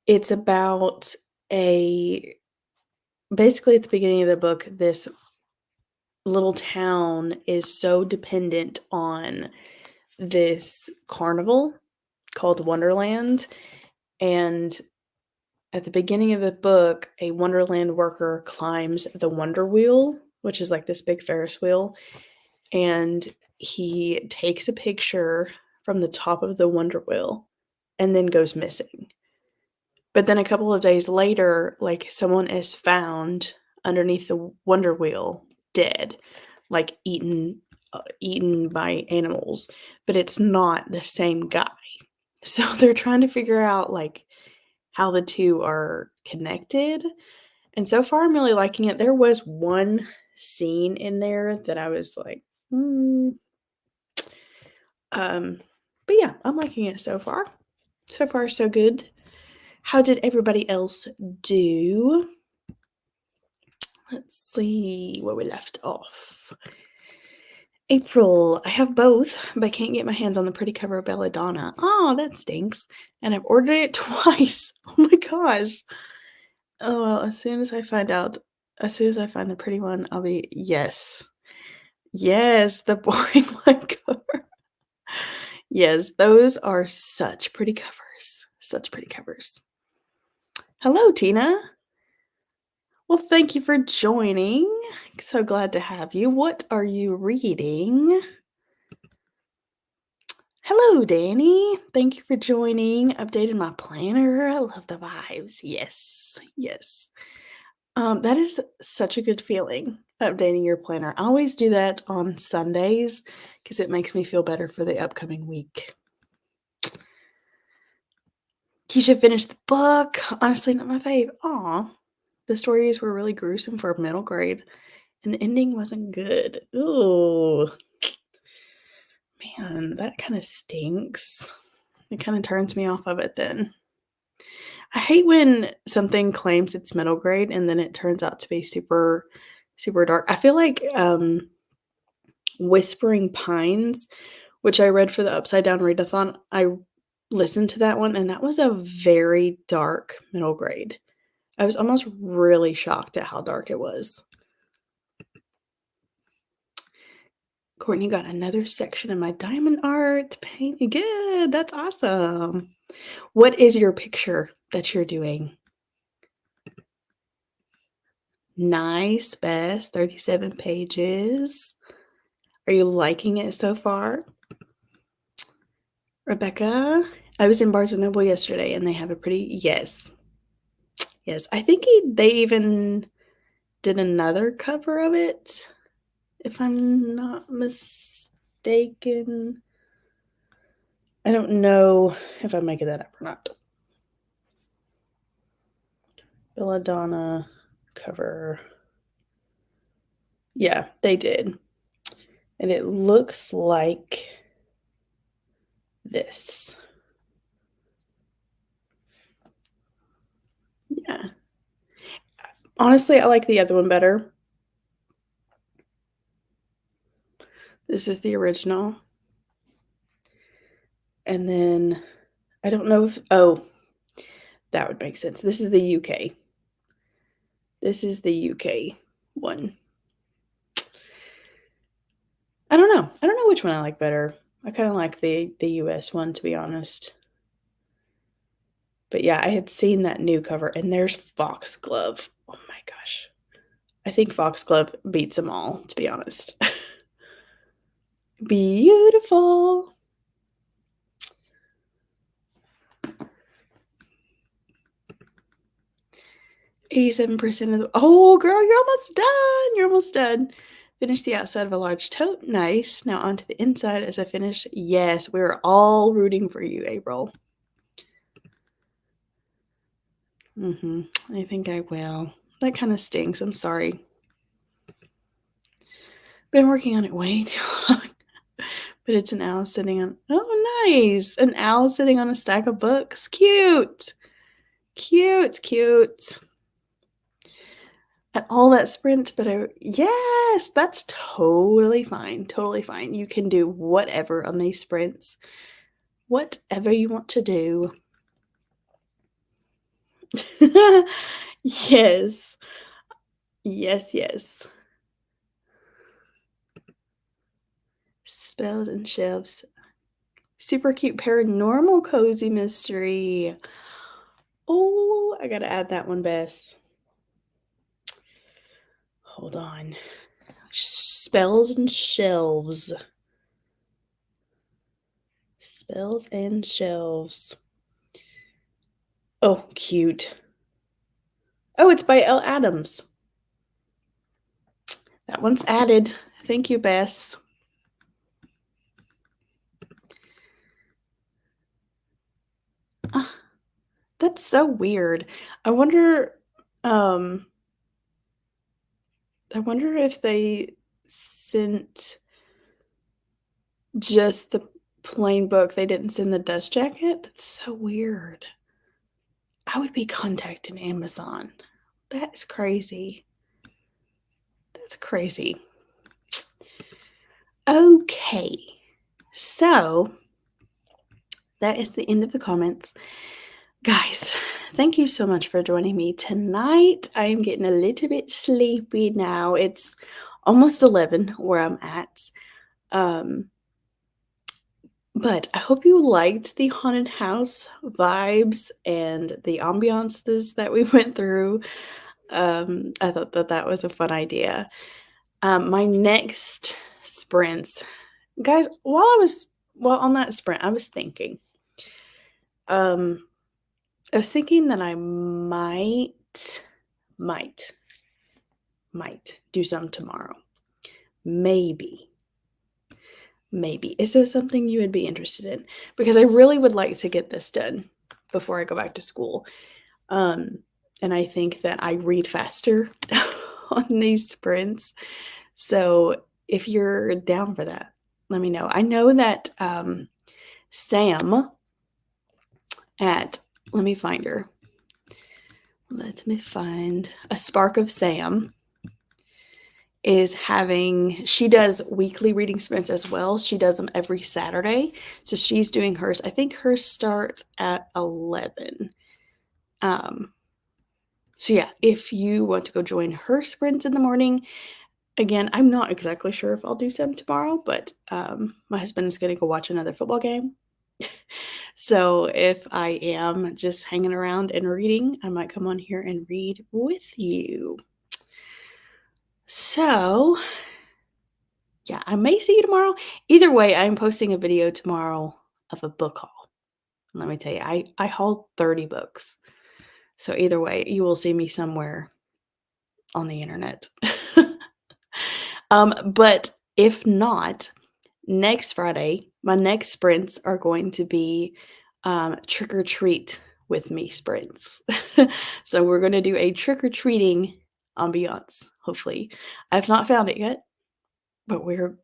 it's about basically at the beginning of the book, this little town is so dependent on this carnival called Wonderland. And at the beginning of the book, a Wonderland worker climbs the Wonder Wheel, which is like this big Ferris wheel, and he takes a picture from the top of the Wonder Wheel and then goes missing. But then a couple of days later, like someone is found underneath the Wonder Wheel dead, like eaten by animals, but it's not the same guy. So they're trying to figure out like how the two are connected. And so far I'm really liking it. There was one scene in there that I was like, hmm. But yeah, I'm liking it so far. So far, so good. How did everybody else do? Let's see where we left off. April, I have both, but I can't get my hands on the pretty cover of Belladonna. Oh, that stinks. And I've ordered it twice. Oh my gosh. Oh, well, as soon as I find the pretty one, I'll be, yes. Yes, the boring one cover. Yes, those are such pretty covers. Such pretty covers. Hello, Tina. Well, thank you for joining. So glad to have you. What are you reading? Hello, Danny. Thank you for joining. Updated my planner. I love the vibes. Yes, yes. That is such a good feeling, updating your planner. I always do that on Sundays because it makes me feel better for the upcoming week. Keisha finished the book. Honestly, not my fave. Aw. The stories were really gruesome for middle grade, and the ending wasn't good. Ooh. Man, that kind of stinks. It kind of turns me off of it then. I hate when something claims it's middle grade and then it turns out to be super, super dark. I feel like Whispering Pines, which I read for the Upside Down Readathon, I listened to that one, and that was a very dark middle grade. I was almost really shocked at how dark it was. Courtney got another section of my diamond art painting. Good, that's awesome. What is your picture that you're doing? Nice, Bess, 37 pages. Are you liking it so far? Rebecca, I was in Barnes & Noble yesterday, and they have a pretty, yes. Yes, I think they even did another cover of it, if I'm not mistaken. I don't know if I'm making that up or not. Belladonna cover. Yeah, they did. And it looks like this. Yeah. Honestly, I like the other one better. This is the original. And then I don't know if, oh, that would make sense. This is the UK. This is the UK one. I don't know. I don't know which one I like better. I kind of like the US one, to be honest. But yeah, I had seen that new cover, and there's Foxglove. Oh my gosh. I think Foxglove beats them all, to be honest. Beautiful. %87 of the oh, girl, you're almost done. You're almost done. Finish the outside of a large tote. Nice. Now onto the inside as I finish. Yes, we're all rooting for you, April. I think I will. That kind of stinks. I'm sorry. Been working on it way too long. But it's an owl sitting on. Oh, nice. An owl sitting on a stack of books. Cute. Cute. At all that sprint, but yes, that's totally fine. Totally fine. You can do whatever on these sprints. Whatever you want to do. Yes. Yes. Spells and shelves. Super cute paranormal cozy mystery. Oh, I gotta add that one, Bess. Hold on. Spells and shelves. Spells and shelves. Oh, cute. Oh, it's by L. Adams. That one's added. Thank you, Bess. That's so weird. I wonder if they sent just the plain book. They didn't send the dust jacket. That's so weird. I would be contacting Amazon. That is crazy. That's crazy. Okay. So that is the end of the comments. Guys, thank you so much for joining me tonight. I am getting a little bit sleepy now. It's almost 11 where I'm at. But I hope you liked the haunted house vibes and the ambiances that we went through. I thought that was a fun idea. My next sprints, guys, on that sprint, I was thinking that I might do some tomorrow. Maybe. Is this something you would be interested in? Because I really would like to get this done before I go back to school. And I think that I read faster on these sprints. So if you're down for that, let me know. I know that Sam let me find her. Let me find A Spark of Sam she does weekly reading sprints as well. She does them every Saturday. So she's doing hers. I think hers start at 11. So yeah, if you want to go join her sprints in the morning, again, I'm not exactly sure if I'll do some tomorrow, but my husband is going to go watch another football game. So if I am just hanging around and reading, I might come on here and read with you. So yeah, I may see you tomorrow. Either way, I'm posting a video tomorrow of a book haul. Let me tell you, I hauled 30 books. So either way, you will see me somewhere on the internet. But if not, next Friday, my next sprints are going to be trick or treat with me sprints. So we're going to do a trick or treating ambiance, hopefully. I've not found it yet, but we're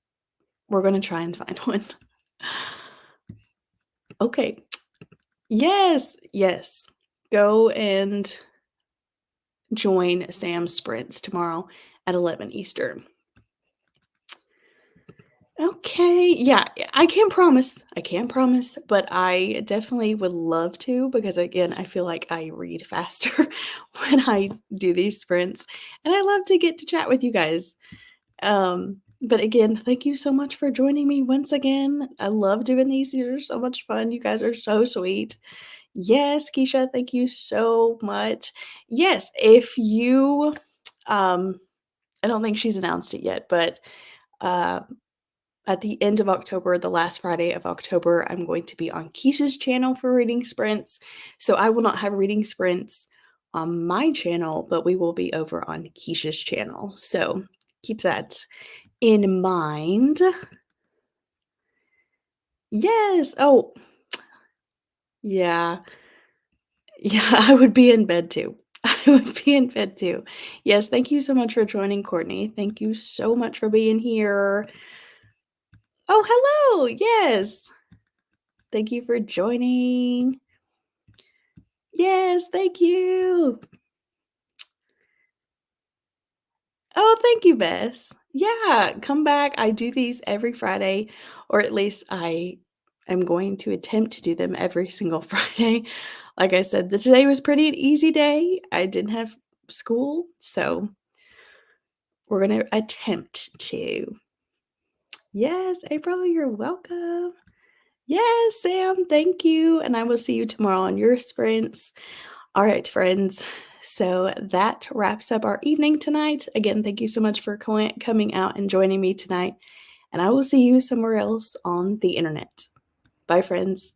going to try and find one. Okay. Yes. Go and join Sam's sprints tomorrow at 11 Eastern. Okay. Yeah, I can't promise, but I definitely would love to because, again, I feel like I read faster when I do these sprints, and I love to get to chat with you guys. But again, thank you so much for joining me once again. I love doing these. These are so much fun. You guys are so sweet. Yes, Keisha, thank you so much. Yes, if you, I don't think she's announced it yet, but at the end of October, the last Friday of October, I'm going to be on Keisha's channel for reading sprints. So I will not have reading sprints on my channel, but we will be over on Keisha's channel. So keep that in mind. Yes. Oh, yeah. Yeah, I would be in bed too. I would be in bed too. Yes, thank you so much for joining, Courtney. Thank you so much for being here. Oh, hello. Yes. Thank you for joining. Yes, thank you. Oh, thank you, Bess. Yeah, come back. I do these every Friday, or at least I am going to attempt to do them every single Friday. Like I said, today was pretty an easy day. I didn't have school, so we're going to attempt to. Yes, April, you're welcome. Yes, Sam, thank you. And I will see you tomorrow on your sprints. All right, friends. So that wraps up our evening tonight. Again, thank you so much for coming out and joining me tonight. And I will see you somewhere else on the internet. Bye, friends.